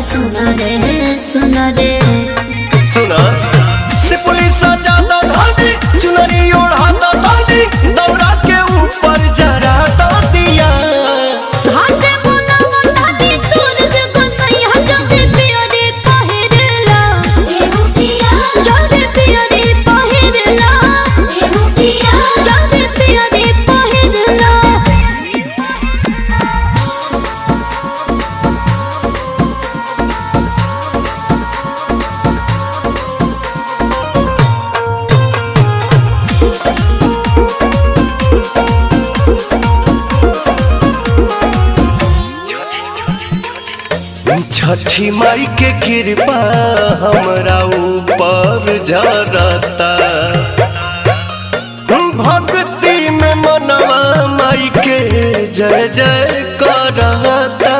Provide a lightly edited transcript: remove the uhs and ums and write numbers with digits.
सुना रे सुना रे सुना से पुलिस ज्यादा धादी चुनरी ओढ़ाता दादी दौरा के ऊपर जरा दिया हाथे बुना दादी सूरज को सैया जल्दी पिया रे पहिरला देहु पिया जल्दी पिया रे पहिरला देहु पिया जल्दी पिया रे पहिरला। छठी माई के कृपा हमरा ऊपर जरता भक्ति में मनवा माई के जय जय करता।